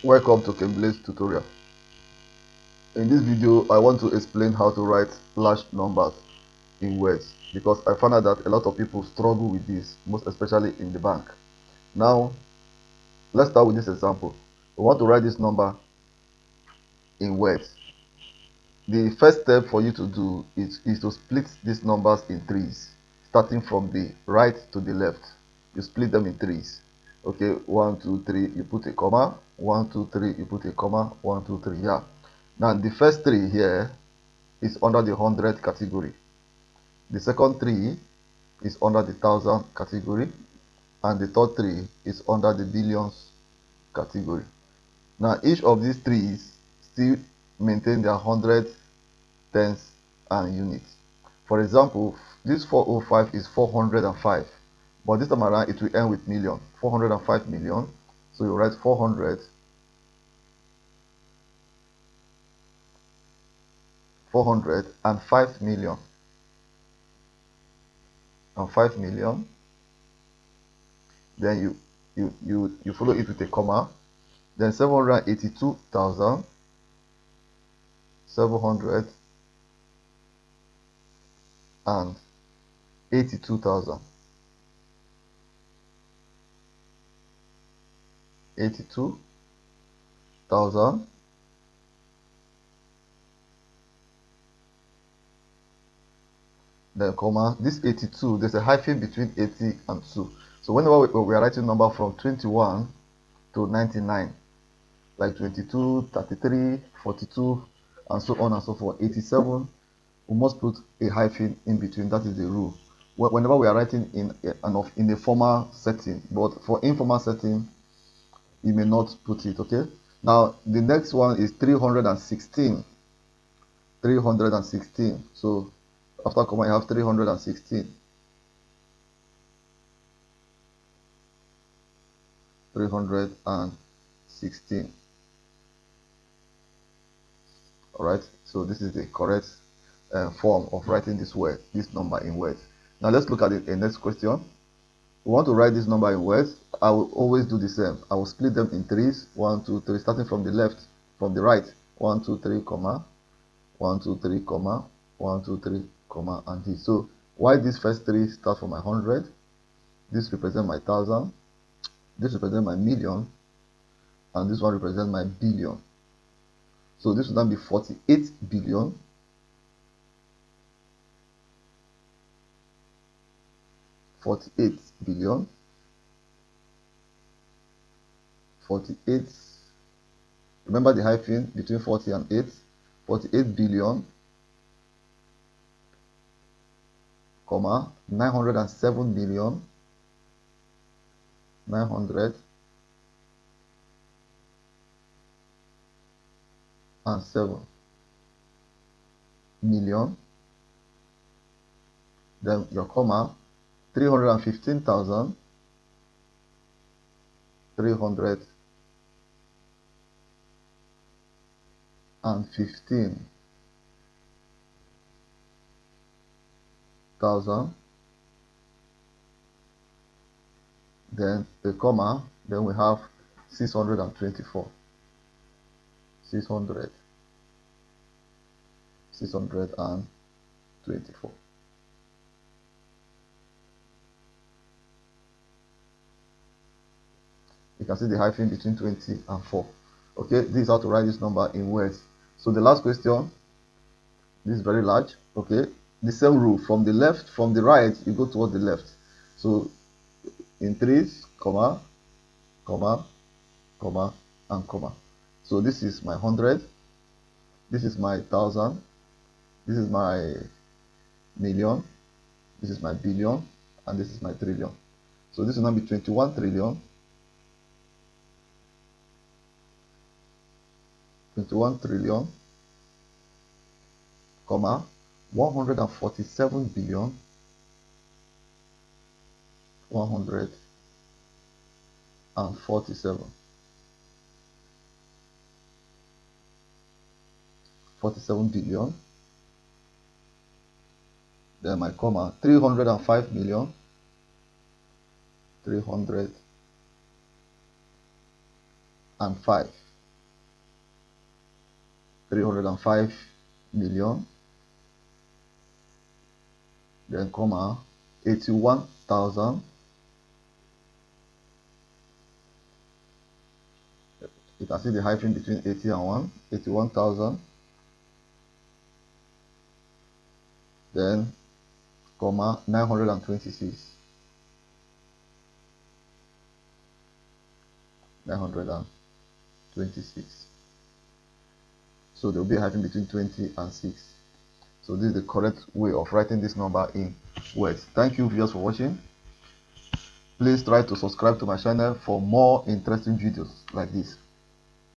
Welcome to Kemble's tutorial. In this video, I want to explain how to write large numbers in words because I found out that a lot of people struggle with this, most especially in the bank. Now, let's start with this example. We want to write this number in words. The first step for you to do is to split these numbers in threes, starting from the right to the left. You split them in threes. Okay, 1, 2, 3, you put a comma. 1, 2, 3, you put a comma. 1, 2, 3, yeah. Now, the first three here is under the 100 category. The second three is under the 1000 category. And the third three is under the billions category. Now, each of these threes still maintain their hundreds, tens, and units. For example, this 405 is 405. But this time around, it will end with million. 405 million. So you write 400 and 5 million and 5 million. Then you follow it with a comma. Then 782,782,000. 82,000. Then comma, this 82, there's a hyphen between 80 and 2. So whenever we are writing number from 21 to 99, like 22, 33, 42, and so on and so forth, 87, we must put a hyphen in between. That is the rule. Whenever we are writing in a formal setting, but for informal setting, you may not put it. Okay. Now the next one is 316. 316. So after comma, you have 316. 316. All right. So this is the correct form of writing this number in words. Now let's look at the next question. We want to write this number in words. I will always do the same. I will split them in threes. 1, 2, 3. Starting from the left, from the right. 1, 2, 3, comma. 1, 2, 3, comma. 1, 2, 3, comma, and this. So why these first three start from my 100? This represents my 1000. This represents my million. And this one represents my billion. So this will then be 48 billion. 48 billion. 48. Remember the hyphen between 40 and 8. 48 billion, comma, 907 million, 907 million. Then your comma, 315,000, 315,000. Then the comma, then we have 624. 624. You can see the hyphen between 20 and 4. Okay, this is how to write this number in words. So the last question, this is very large. Okay, the same rule, from the right, you go toward the left. So in threes, comma, comma, comma, and comma. So this is my 100, this is my 1000, this is my million, this is my billion, and this is my trillion. So this will now be 21 trillion, 21 trillion, comma, 147 billion, 147 billion. Then my comma, 305 million, 305. 305 million, then comma 81,000, you can see the hyphen between 80 and 1, 81,000, then comma 926, 926. So there will be a hyphen between 20 and 6. So this is the correct way of writing this number in words. Thank you viewers for watching. Please try to subscribe to my channel for more interesting videos like this.